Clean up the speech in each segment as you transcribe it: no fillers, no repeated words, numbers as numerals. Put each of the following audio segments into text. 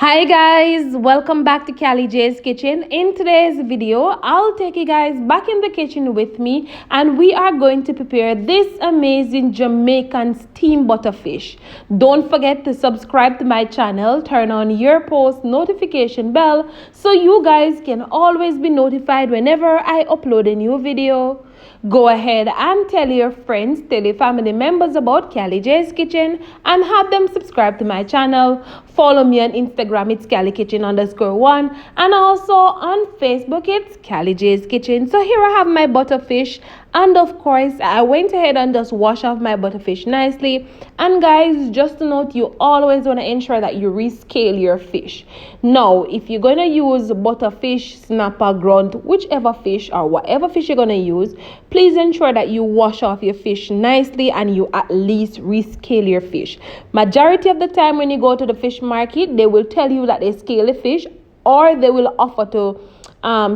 Hi guys, welcome back to Callie J's Kitchen. In today's video, I'll take you guys back in the kitchen with me and we are going to prepare this amazing Jamaican steamed butterfish. Don't forget to subscribe to my channel, turn on your post notification bell so you guys can always be notified whenever I upload a new video. Go ahead and tell your friends, tell your family members about Callie J's Kitchen and have them subscribe to my channel. Follow me on Instagram, it's CallieKitchen_1, and also on Facebook, it's Callie J's Kitchen. So here I have my butterfish, and of course, I went ahead and just wash off my butterfish nicely. And guys, just to note, you always want to ensure that you rescale your fish. Now, if you're going to use butterfish, snapper, grunt, whichever fish or whatever fish you're going to use, please ensure that you wash off your fish nicely and you at least rescale your fish. Majority of the time when you go to the fish market, they will tell you that they scale the fish, or they will offer to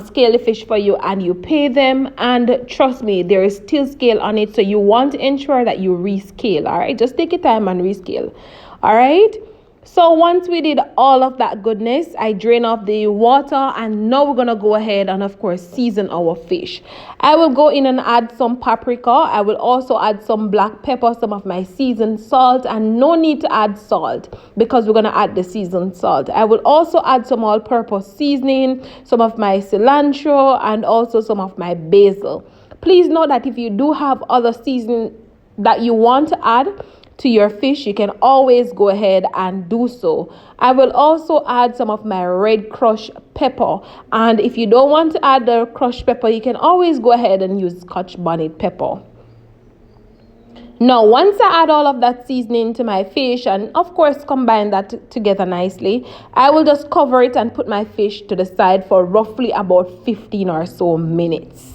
scale the fish for you and you pay them, and trust me, there is still scale on it, so you want to ensure that you rescale. All right, just take your time and rescale. All right, so once we did all of that goodness, I drain off the water, and now we're gonna go ahead and of course season our fish. I will go in and add some paprika. I will also add some black pepper, some of my seasoned salt, and no need to add salt because we're gonna add the seasoned salt. I will also add some all-purpose seasoning, some of my cilantro, and also some of my basil. Please note that if you do have other seasoning that you want to add to your fish, you can always go ahead and do so. I will also add some of my red crushed pepper, and if you don't want to add the crushed pepper, you can always go ahead and use Scotch bonnet pepper. Now, once I add all of that seasoning to my fish and of course combine that together nicely, I will just cover it and put my fish to the side for roughly about 15 or so minutes.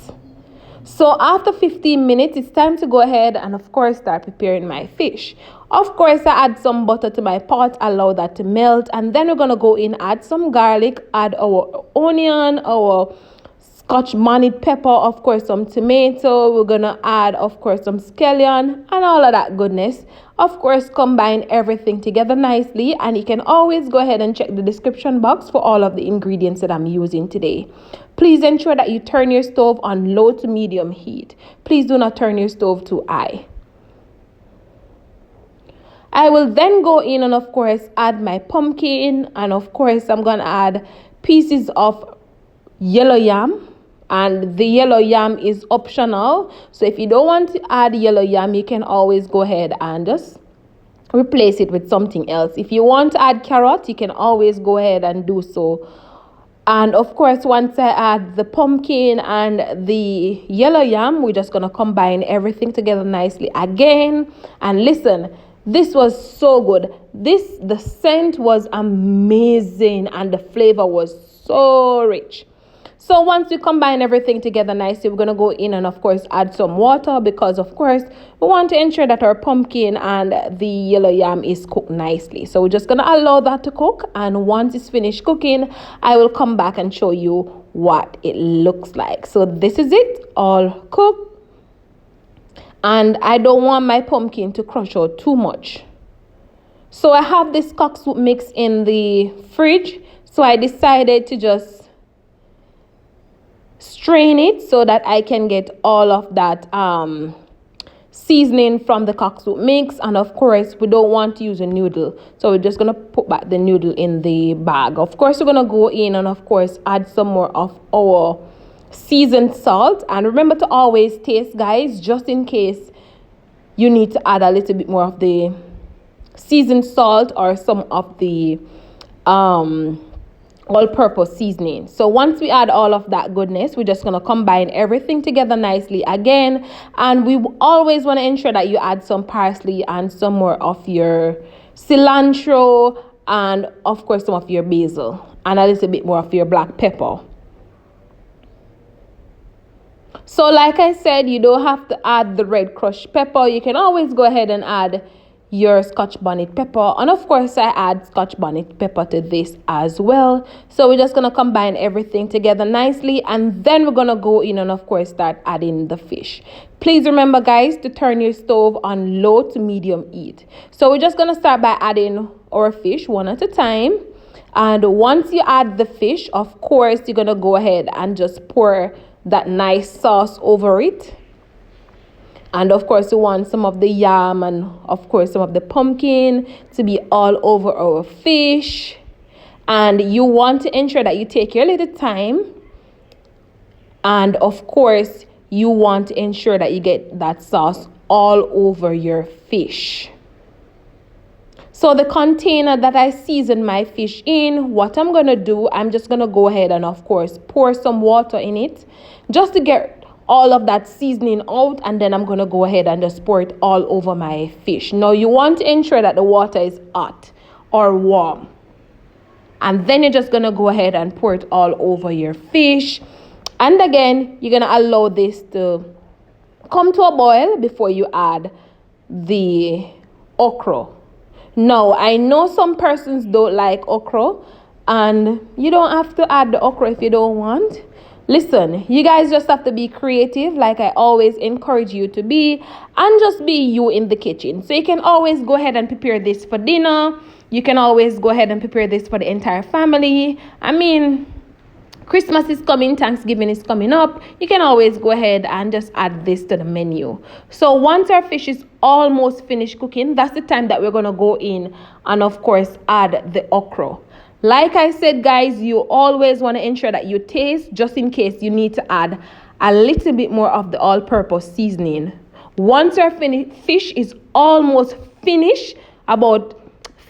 So after 15 minutes, it's time to go ahead and of course start preparing my fish. Of course, I add some butter to my pot, allow that to melt, and then we're going to go in, add some garlic, add our onion, our Scotch bonnet pepper, of course some tomato. We're going to add of course some scallion and all of that goodness. Of course, combine everything together nicely, and you can always go ahead and check the description box for all of the ingredients that I'm using today. Please ensure that you turn your stove on low to medium heat. Please do not turn your stove too high. I will then go in and of course add my pumpkin, and of course I'm going to add pieces of yellow yam. And the yellow yam is optional, so if you don't want to add yellow yam, you can always go ahead and just replace it with something else. If you want to add carrot, you can always go ahead and do so. And of course, once I add the pumpkin and the yellow yam, we're just going to combine everything together nicely again. And listen, this was so good. The scent was amazing and the flavor was so rich. So once we combine everything together nicely, we're going to go in and of course add some water, because of course we want to ensure that our pumpkin and the yellow yam is cooked nicely. So we're just going to allow that to cook, and once it's finished cooking, I will come back and show you what it looks like. So this is it, all cooked, and I don't want my pumpkin to crush out too much. So I have this cocksoup mix in the fridge, so I decided to just strain it so that I can get all of that seasoning from the cocksoup mix. And of course, we don't want to use a noodle, so we're just going to put back the noodle in the bag. Of course, we're going to go in and of course add some more of our seasoned salt, and remember to always taste, guys, just in case you need to add a little bit more of the seasoned salt or some of the all-purpose seasoning. So once we add all of that goodness, we're just going to combine everything together nicely again, and we always want to ensure that you add some parsley and some more of your cilantro, and of course some of your basil, and a little bit more of your black pepper. So like I said, you don't have to add the red crushed pepper. You can always go ahead and add your Scotch bonnet pepper, and of course I add Scotch bonnet pepper to this as well. So we're just going to combine everything together nicely, and then we're going to go in and of course start adding the fish. Please remember, guys, to turn your stove on low to medium heat. So we're just going to start by adding our fish one at a time. And once you add the fish, of course, you're going to go ahead and just pour that nice sauce over it. And of course, you want some of the yam and of course some of the pumpkin to be all over our fish. And you want to ensure that you take your little time. And of course, you want to ensure that you get that sauce all over your fish. So the container that I seasoned my fish in, what I'm going to do, I'm just going to go ahead and of course pour some water in it just to get all of that seasoning out, and then I'm going to go ahead and just pour it all over my fish. Now you want to ensure that the water is hot or warm, and then you're just going to go ahead and pour it all over your fish. And again, you're going to allow this to come to a boil before you add the okra. Now I know some persons don't like okra, and you don't have to add the okra if you don't want. Listen, you guys just have to be creative, like I always encourage you to be, and just be you in the kitchen. So you can always go ahead and prepare this for dinner. You can always go ahead and prepare this for the entire family. I mean, Christmas is coming, Thanksgiving is coming up. You can always go ahead and just add this to the menu. So once our fish is almost finished cooking, that's the time that we're going to go in and of course add the okra. Like I said, guys, you always want to ensure that you taste, just in case you need to add a little bit more of the all-purpose seasoning. Once our fish is almost finished, about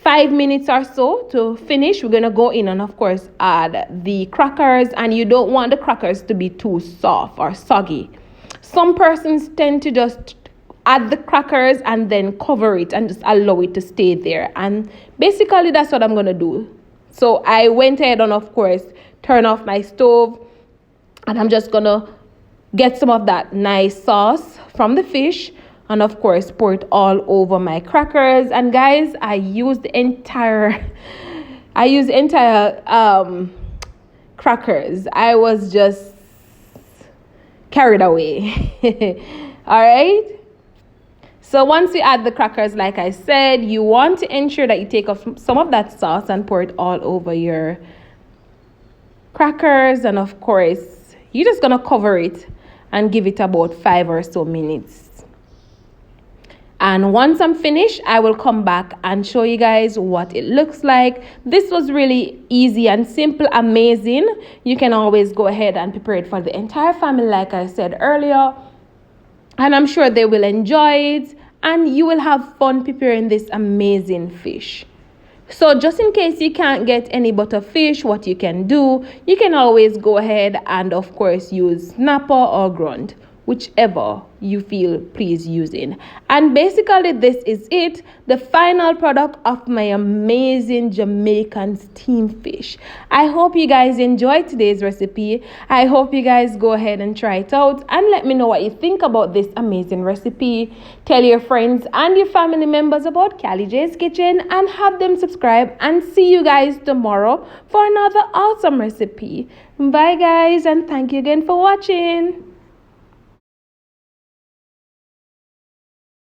5 minutes or so to finish, we're going to go in and of course add the crackers. And you don't want the crackers to be too soft or soggy. Some persons tend to just add the crackers and then cover it and just allow it to stay there. And basically that's what I'm going to do. So I went ahead and of course turn off my stove, and I'm just gonna get some of that nice sauce from the fish and of course pour it all over my crackers. And guys, I used entire crackers. I was just carried away. All right. So once you add the crackers, like I said, you want to ensure that you take off some of that sauce and pour it all over your crackers. And of course, you're just going to cover it and give it about 5 or so minutes. And once I'm finished, I will come back and show you guys what it looks like. This was really easy and simple, amazing. You can always go ahead and prepare it for the entire family, like I said earlier. And I'm sure they will enjoy it. And you will have fun preparing this amazing fish. So just in case you can't get any butter fish, what you can do, you can always go ahead and of course use snapper or grunt, whichever you feel please using. And basically this is it, the final product of my amazing Jamaican steamed fish. I hope you guys enjoyed today's recipe. I hope you guys go ahead and try it out and let me know what you think about this amazing recipe. Tell your friends and your family members about Callie J's Kitchen and have them subscribe, and see you guys tomorrow for another awesome recipe. Bye guys, and thank you again for watching.